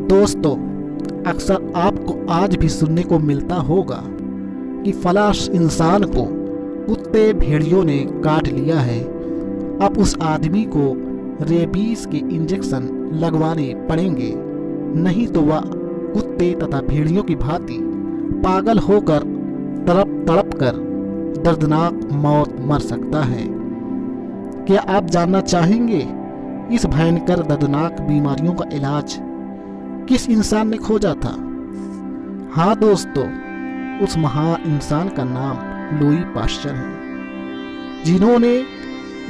दोस्तों, अक्सर आपको आज भी सुनने को मिलता होगा कि फलां इंसान को कुत्ते भेड़ियों ने काट लिया है। अब उस आदमी को रेबीज के इंजेक्शन लगवाने पड़ेंगे, नहीं तो वह कुत्ते तथा भेड़ियों की भांति पागल होकर तड़प तड़प कर दर्दनाक मौत मर सकता है। क्या आप जानना चाहेंगे इस भयंकर दर्दनाक बीमारियों का इलाज किस इंसान ने खोजा था? हाँ दोस्तों, उस महान इंसान का नाम लुई पाश्चर है, जिन्होंने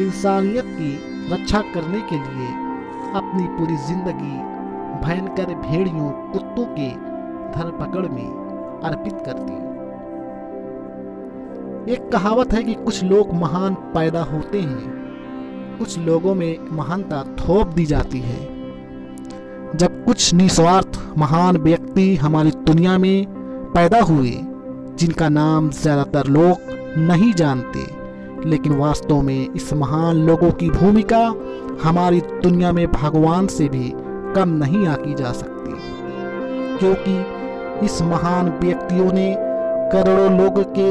इंसानियत की रक्षा करने के लिए अपनी पूरी जिंदगी भयंकर भेड़ियों कुत्तों के धरपकड़ में अर्पित कर दी। एक कहावत है कि कुछ लोग महान पैदा होते हैं, कुछ लोगों में महानता थोप दी जाती है। जब कुछ निस्वार्थ महान व्यक्ति हमारी दुनिया में पैदा हुए, जिनका नाम ज्यादातर लोग नहीं जानते, लेकिन वास्तव में इस महान लोगों की भूमिका हमारी दुनिया में भगवान से भी कम नहीं आंकी जा सकती, क्योंकि इस महान व्यक्तियों ने करोड़ों लोगों के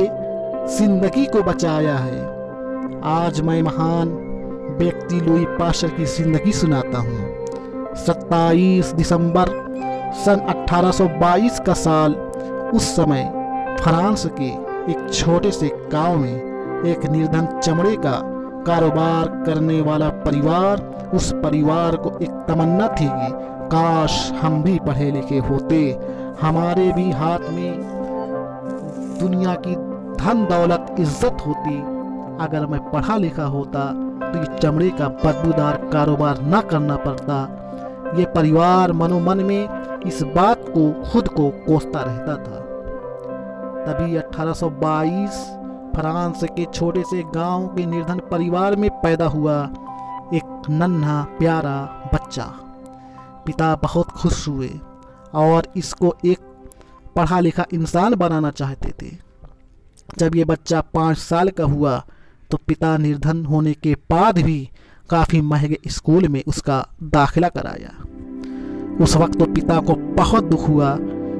जिंदगी को बचाया है। आज मैं महान व्यक्ति लुई पाश्चर की जिंदगी सुनाता हूँ। 27 दिसंबर सन 1822 का साल। उस समय फ्रांस के एक छोटे से गांव में एक निर्धन चमड़े का कारोबार करने वाला परिवार, उस परिवार को एक तमन्ना थी कि काश हम भी पढ़े लिखे होते, हमारे भी हाथ में दुनिया की धन दौलत इज्जत होती। अगर मैं पढ़ा लिखा होता तो ये चमड़े का बदबूदार कारोबार न करना पड़ता। ये परिवार मनोमन में इस बात को खुद को कोसता रहता था। तभी 1822 फ्रांस के छोटे से गांव के निर्धन परिवार में पैदा हुआ एक नन्हा प्यारा बच्चा। पिता बहुत खुश हुए और इसको एक पढ़ा लिखा इंसान बनाना चाहते थे। जब ये बच्चा 5 साल का हुआ तो पिता निर्धन होने के बाद भी काफ़ी महंगे स्कूल में उसका दाखिला कराया। उस वक्त तो पिता को बहुत दुख हुआ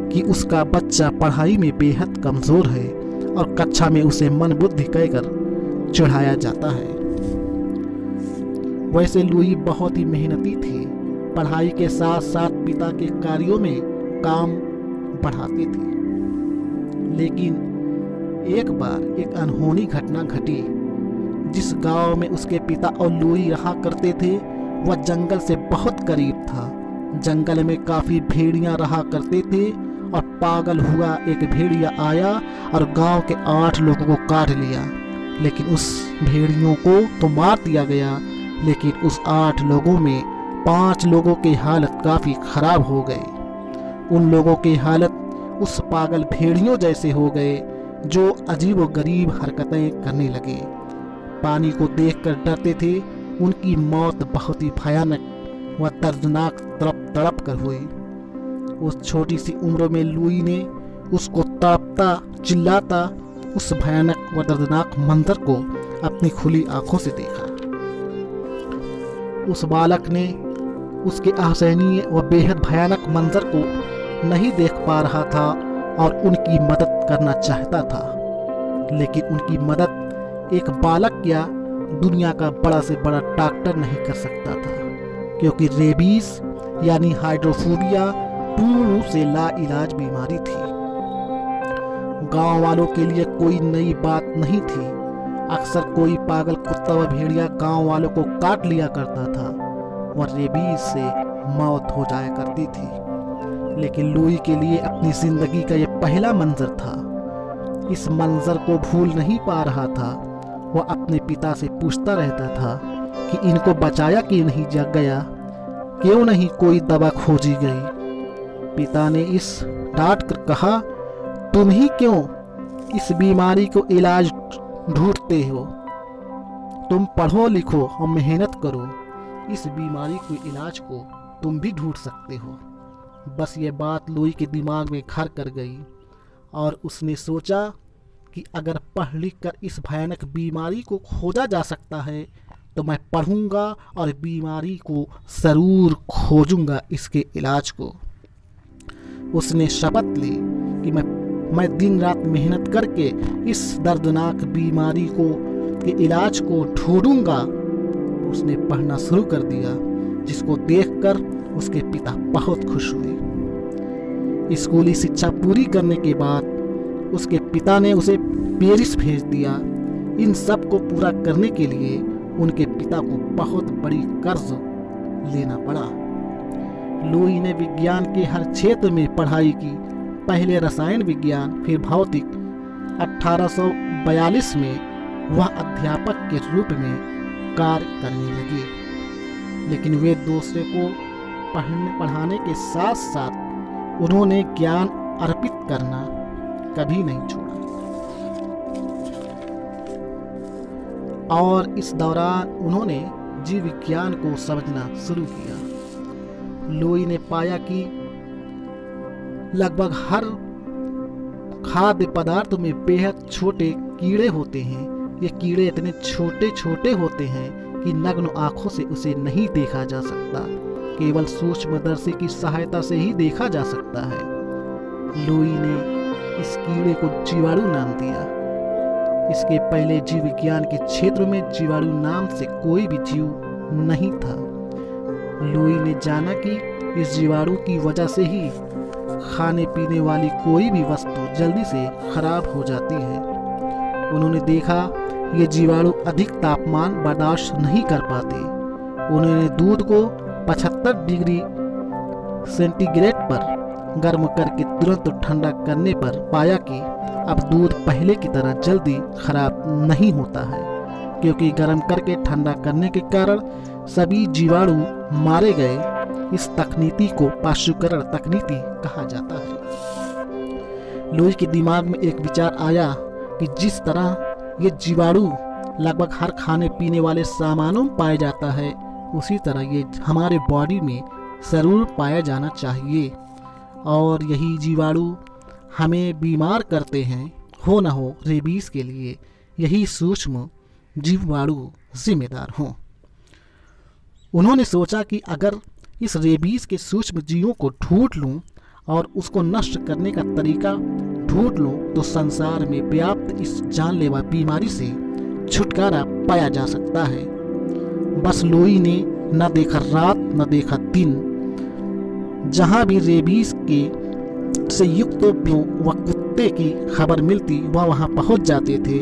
कि उसका बच्चा पढ़ाई में बेहद कमज़ोर है और कक्षा में उसे मन बुद्धि कहकर चढ़ाया जाता है। वैसे लुई बहुत ही मेहनती थे, पढ़ाई के साथ साथ पिता के कार्यों में काम बढ़ाते थे। लेकिन एक बार एक अनहोनी घटना घटी। जिस गांव में उसके पिता और लुई रहा करते थे वह जंगल से बहुत करीब था। जंगल में काफ़ी भेड़ियां रहा करते थे और पागल हुआ एक भेड़िया आया और गांव के 8 लोगों को काट लिया। लेकिन उस भेड़ियों को तो मार दिया गया, लेकिन उस 8 लोगों में 5 लोगों की हालत काफ़ी ख़राब हो गई। उन लोगों की हालत उस पागल भेड़ियों जैसे हो गए जो अजीब व गरीब हरकतें करने लगे। पानी को देखकर डरते थे। उनकी मौत बहुत ही भयानक व दर्दनाक तड़प तड़प कर हुई। उस छोटी सी उम्र में लुई ने उसको तड़पता चिल्लाता उस भयानक व दर्दनाक मंजर को अपनी खुली आंखों से देखा। उस बालक ने उसके असहनीय व बेहद भयानक मंजर को नहीं देख पा रहा था और उनकी मदद करना चाहता था। लेकिन उनकी मदद एक बालक या दुनिया का बड़ा से बड़ा डॉक्टर नहीं कर सकता था, क्योंकि रेबीज यानी हाइड्रोफोबिया पूर्ण रूप से लाइलाज बीमारी थी। गांव वालों के लिए कोई नई बात नहीं थी। अक्सर कोई पागल कुत्ता व भेड़िया गांव वालों को काट लिया करता था, वह रेबीज से मौत हो जाया करती थी। लेकिन लुई के लिए अपनी जिंदगी का यह पहला मंजर था। इस मंजर को भूल नहीं पा रहा था। वह अपने पिता से पूछता रहता था कि इनको बचाया क्यों नहीं जग गया, क्यों नहीं कोई दवा खोजी गई। पिता ने इस डांट कर कहा, तुम ही क्यों इस बीमारी को इलाज ढूंढते हो? तुम पढ़ो लिखो और मेहनत करो, इस बीमारी के इलाज को तुम भी ढूंढ सकते हो। बस ये बात लुई के दिमाग में घर कर गई और उसने सोचा कि अगर पढ़ लिख कर इस भयानक बीमारी को खोजा जा सकता है तो मैं पढ़ूंगा और बीमारी को ज़रूर खोजूंगा इसके इलाज को। उसने शपथ ली कि मैं दिन रात मेहनत करके इस दर्दनाक बीमारी के इलाज को ढूंढूंगा। उसने पढ़ना शुरू कर दिया, जिसको देखकर उसके पिता बहुत खुश हुए। स्कूली शिक्षा पूरी करने के बाद उसके पिता ने उसे पेरिस भेज दिया। इन सब को पूरा करने के लिए उनके पिता को बहुत बड़ी कर्ज लेना पड़ा। लुई ने विज्ञान के हर क्षेत्र में पढ़ाई की, पहले रसायन विज्ञान, फिर भौतिक। 1842 में वह अध्यापक के रूप में कार्य करने लगे, लेकिन वे दूसरे को पढ़ाने के साथ साथ उन्होंने ज्ञान अर्पित करना कभी नहीं छोड़ा। और इस दौरान उन्होंने जीव विज्ञान को समझना शुरू किया। लुई ने पाया कि लगभग हर खाद्य पदार्थ में बेहद छोटे कीड़े होते हैं। ये कीड़े इतने छोटे छोटे होते हैं कि नग्न आंखों से उसे नहीं देखा जा सकता, केवल सूक्ष्मदर्शी की सहायता से ही देखा जा सकता है। लुई ने इस कीड़े को जीवाणु नाम दिया। इसके पहले जीव विज्ञान के क्षेत्र में जीवाणु नाम से कोई भी जीव नहीं था। लुई ने जाना कि इस जीवाणु की वजह से ही खाने पीने वाली कोई भी वस्तु जल्दी से खराब हो जाती है। उन्होंने देखा ये जीवाणु अधिक तापमान बर्दाश्त नहीं कर पाते। उन्होंने दूध को 75 डिग्री सेंटीग्रेड पर गर्म करके तुरंत ठंडा करने पर पाया कि अब दूध पहले की तरह जल्दी खराब नहीं होता है, क्योंकि गर्म करके ठंडा करने के कारण सभी जीवाणु मारे गए। इस तकनीकी को पाशुकरण तकनीकी कहा जाता है। लुई के दिमाग में एक विचार आया कि जिस तरह ये जीवाणु लगभग हर खाने पीने वाले सामानों में पाया जाता है, उसी तरह ये हमारे बॉडी में जरूर पाया जाना चाहिए। और यही जीवाणु हमें बीमार करते हैं। हो न हो रेबीज के लिए यही सूक्ष्म जीवाणु जिम्मेदार हों। उन्होंने सोचा कि अगर इस रेबीज के सूक्ष्म जीवों को ढूंढ लूं और उसको नष्ट करने का तरीका ढूंढ लूं, तो संसार में व्याप्त इस जानलेवा बीमारी से छुटकारा पाया जा सकता है। बस लुई ने न देखा रात न देखा दिन, जहां भी रेबीज के से युक्त व कुत्ते की खबर मिलती वह वहां पहुंच जाते थे।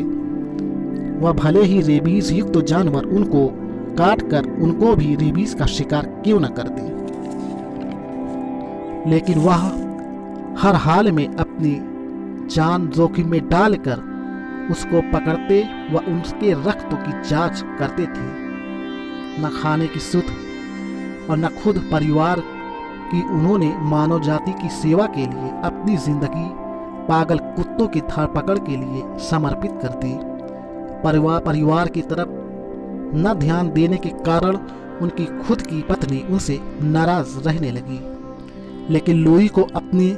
वह भले ही रेबीज युक्त जानवर उनको काट कर उनको भी रेबीज का शिकार क्यों न कर दे, लेकिन वह हर हाल में अपनी जान जोखिम में डालकर उसको पकड़ते व उसके रक्त की जांच करते थे। न खाने की सुध और न खुद परिवार की उन्होंने मानव जाति की सेवा के लिए अपनी जिंदगी पागल कुत्तों की धरपकड़ के लिए समर्पित कर दी। परिवार की तरफ न ध्यान देने के कारण उनकी खुद की पत्नी उनसे नाराज रहने लगी। लेकिन लुई को अपने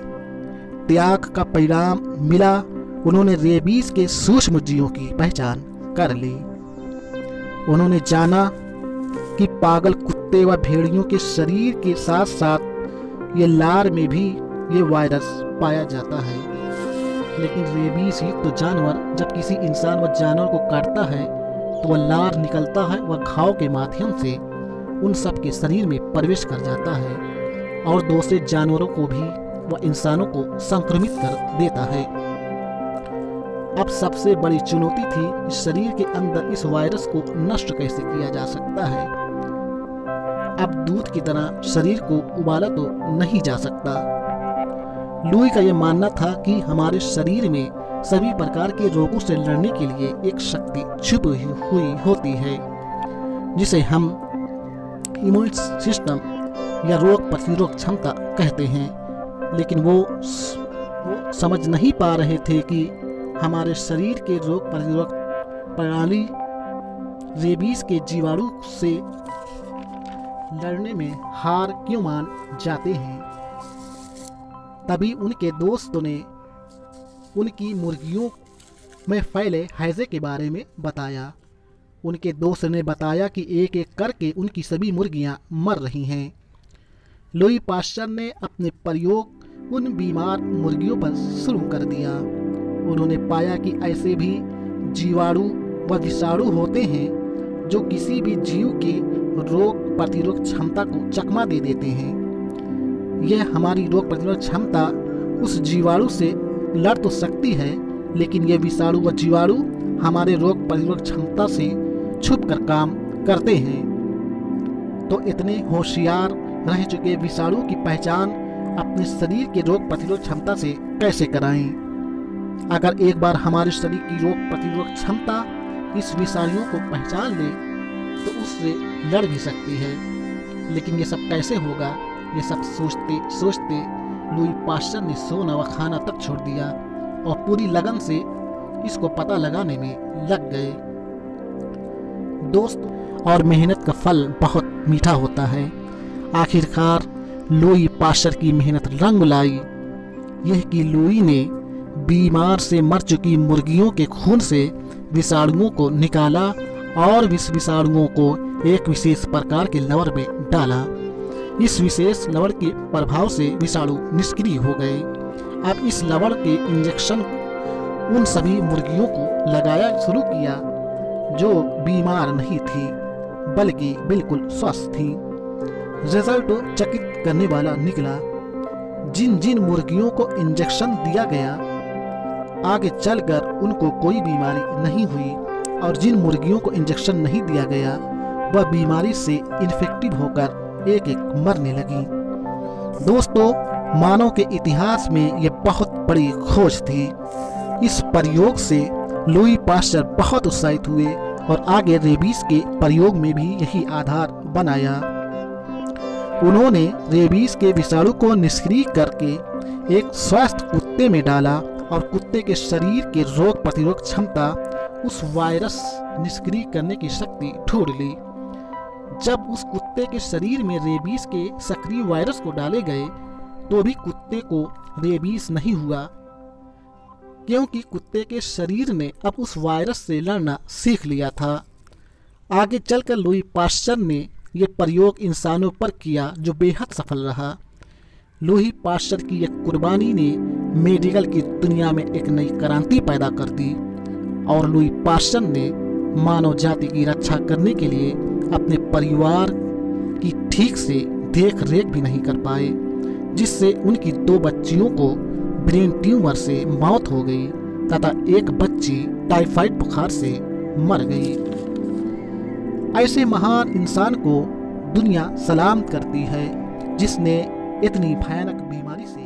त्याग का परिणाम मिला। उन्होंने रेबीज के सूक्ष्म जीवों की पहचान कर ली। उन्होंने जाना कि पागल कुत्ते व भेड़ियों के शरीर के साथ साथ ये लार में भी ये वायरस पाया जाता है। लेकिन रेबीज युक्त जानवर जब किसी इंसान व जानवर को काटता है तो वह लार निकलता है, वह घाव के माध्यम से उन सब के शरीर में प्रवेश कर जाता है और दूसरे जानवरों को भी व इंसानों को संक्रमित कर देता है। अब सबसे बड़ी चुनौती थी इस शरीर के अंदर इस वायरस को नष्ट कैसे किया जा सकता है। अब दूध की तरह शरीर को उबाला तो नहीं जा सकता। लुई का यह मानना था कि हमारे शरीर में सभी प्रकार के रोगों से लड़ने के लिए एक शक्ति छुपी हुई होती है, जिसे हम इम्यून सिस्टम या रोग प्रतिरोधक क्षमता कहते हैं। लेकिन वो समझ नहीं पा रहे थे कि हमारे शरीर के रोग प्रतिरोधक प्रणाली रेबीज के जीवाणु से लड़ने में हार क्यों मान जाते हैं। तभी उनके दोस्तों ने उनकी मुर्गियों में फैले हैजे के बारे में बताया। उनके दोस्त ने बताया कि एक एक करके उनकी सभी मुर्गियां मर रही हैं। लुई पाश्चर ने अपने प्रयोग उन बीमार मुर्गियों पर शुरू कर दिया। उन्होंने पाया कि ऐसे भी जीवाणु व विषाणु होते हैं जो किसी भी जीव के रोग प्रतिरोध क्षमता को चकमा दे देते हैं। यह हमारी रोग प्रतिरोध क्षमता उस जीवाणु से लड़ तो सकती है, लेकिन ये विषाणु व जीवाणु हमारे रोग प्रतिरोध क्षमता से छुपकर काम करते हैं। तो इतने होशियार रह चुके विषाणु की पहचान अपने शरीर के रोग प्रतिरोध क्षमता से कैसे कराएं? अगर एक बार हमारे शरीर की रोग प्रतिरोध क्षमता इस विषाणुओं को पहचान ले तो उससे लड़ भी सकती है। लेकिन ये सब कैसे होगा? ये सब सोचते सोचते लुई पाश्चर ने सोना व खाना तक छोड़ दिया और पूरी लगन से इसको पता लगाने में लग गए। दोस्त, और मेहनत का फल बहुत मीठा होता है। आखिरकार लुई पाश्चर की मेहनत रंग लाई। यह कि लुई ने बीमार से मर चुकी मुर्गियों के खून से विषाणुओं को निकाला और इस विषाणुओं को एक विशेष प्रकार के लवण में डाला। इस विशेष लवण के प्रभाव से विषाणु निष्क्रिय हो गए। अब इस लवण के इंजेक्शन उन सभी मुर्गियों को लगाया शुरू किया जो बीमार नहीं थी बल्कि बिल्कुल स्वस्थ थी। रिजल्ट चकित करने वाला निकला। जिन जिन मुर्गियों को इंजेक्शन दिया गया आगे चलकर उनको कोई बीमारी नहीं हुई, और जिन मुर्गियों को इंजेक्शन नहीं दिया गया वह बीमारी से इन्फेक्टिव होकर एक एक मरने लगी। दोस्तों, मानव के इतिहास में यह बहुत बड़ी खोज थी। इस प्रयोग से लुई पाश्चर बहुत उत्साहित हुए और आगे रेबीज के प्रयोग में भी यही आधार बनाया। उन्होंने रेबीज के विषाणु को निष्क्रिय करके एक स्वस्थ कुत्ते में डाला और कुत्ते के शरीर के रोग प्रतिरोध क्षमता उस वायरस निष्क्रिय करने की शक्ति ढूंढ ली। जब उस कुत्ते के शरीर में रेबीज के सक्रिय वायरस को डाले गए तो भी कुत्ते को रेबीज नहीं हुआ, क्योंकि कुत्ते के शरीर ने अब उस वायरस से लड़ना सीख लिया था। आगे चलकर लुई पाश्चर ने यह प्रयोग इंसानों पर किया जो बेहद सफल रहा। लुई पाश्चर की यह कुर्बानी ने मेडिकल की दुनिया में एक नई क्रांति पैदा कर दी और लुई पाश्चर ने मानव जाति की रक्षा करने के लिए अपने परिवार की ठीक से देख रेख भी नहीं कर पाए, जिससे उनकी 2 बच्चियों को ब्रेन ट्यूमर से मौत हो गई तथा एक बच्ची टाइफाइड बुखार से मर गई। ऐसे महान इंसान को दुनिया सलाम करती है जिसने इतनी भयानक बीमारी से